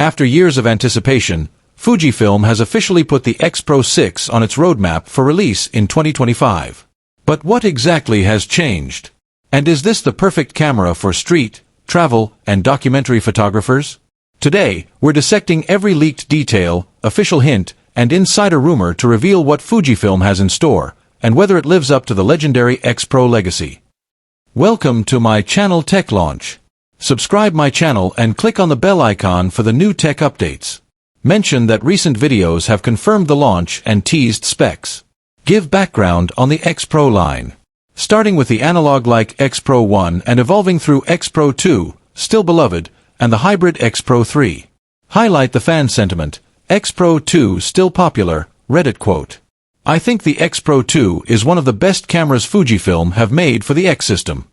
After years of anticipation, Fujifilm has officially put the X-Pro 6 on its roadmap for release in 2025. But what exactly has changed? And is this the perfect camera for street, travel, and documentary photographers? Today, we're dissecting every leaked detail, official hint, and insider rumor to reveal what Fujifilm has in store, and whether it lives up to the legendary X-Pro legacy. Welcome to my channel Tech Launch. Subscribe my channel and click on the bell icon for the new tech updates. Mention that recent videos have confirmed the launch and teased specs. Give background on the X-Pro line. Starting with the analog-like X-Pro 1 and evolving through X-Pro 2, still beloved, and the hybrid X-Pro 3. Highlight the fan sentiment, X-Pro 2 still popular, Reddit quote. I think the X-Pro 2 is one of the best cameras Fujifilm have made for the X system.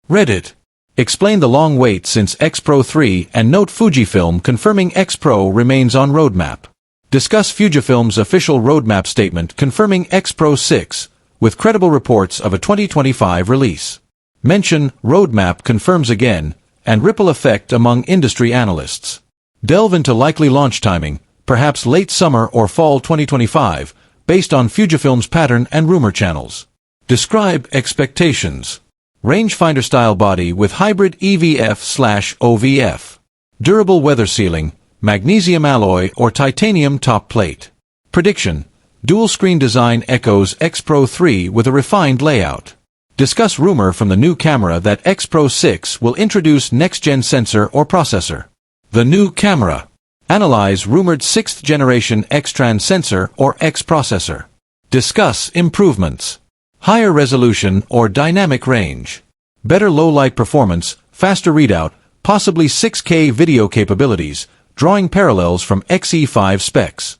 Reddit. Explain the long wait since X-Pro 3 and note Fujifilm confirming X-Pro remains on roadmap. Discuss Fujifilm's official roadmap statement confirming X-Pro 6, with credible reports of a 2025 release. Mention roadmap confirms again, and ripple effect among industry analysts. Delve into likely launch timing, perhaps late summer or fall 2025, based on Fujifilm's pattern and rumor channels. Describe expectations. Rangefinder-style body with hybrid EVF/OVF. Durable weather sealing, magnesium alloy or titanium top plate. Prediction. Dual-screen design echoes X-Pro 3 with a refined layout. Discuss rumor from the new camera that X-Pro 6 will introduce next-gen sensor or processor. The new camera. Analyze rumored 6th-generation X-Trans sensor or X processor. Discuss improvements. Higher resolution or dynamic range. Better low-light performance, faster readout, possibly 6K video capabilities, drawing parallels from XE5 specs.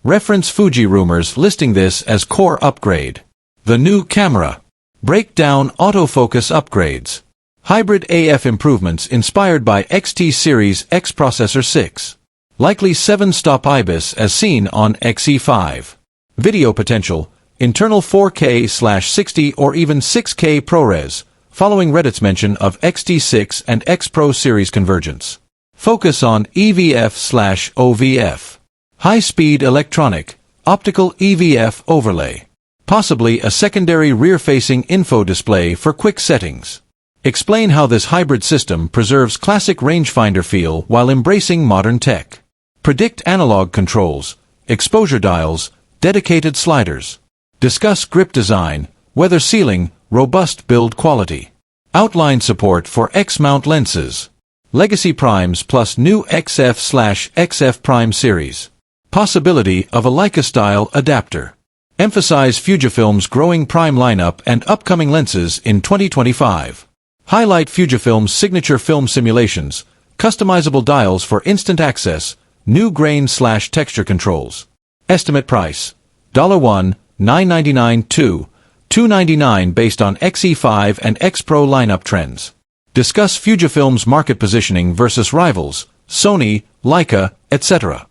Reference Fuji rumors listing this as core upgrade. The new camera. Breakdown autofocus upgrades. Hybrid AF improvements inspired by XT series X processor 6. Likely 7-stop IBIS as seen on XE5. Video potential. Internal 4K/60 or even 6K ProRes, following Reddit's mention of XT6 and X Pro series convergence. Focus on EVF/OVF. High-speed electronic, optical EVF overlay. Possibly a secondary rear-facing info display for quick settings. Explain how this hybrid system preserves classic rangefinder feel while embracing modern tech. Predict analog controls, exposure dials, dedicated sliders. Discuss grip design, weather sealing, robust build quality. Outline support for X-mount lenses. Legacy primes plus new XF/XF prime series. Possibility of a Leica-style adapter. Emphasize Fujifilm's growing prime lineup and upcoming lenses in 2025. Highlight Fujifilm's signature film simulations, customizable dials for instant access, new grain/texture controls. Estimate price. $1, $999 to $299 based on XE5 and X Pro lineup trends. Discuss Fujifilm's market positioning versus rivals, Sony, Leica, etc.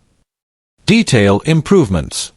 Detail improvements.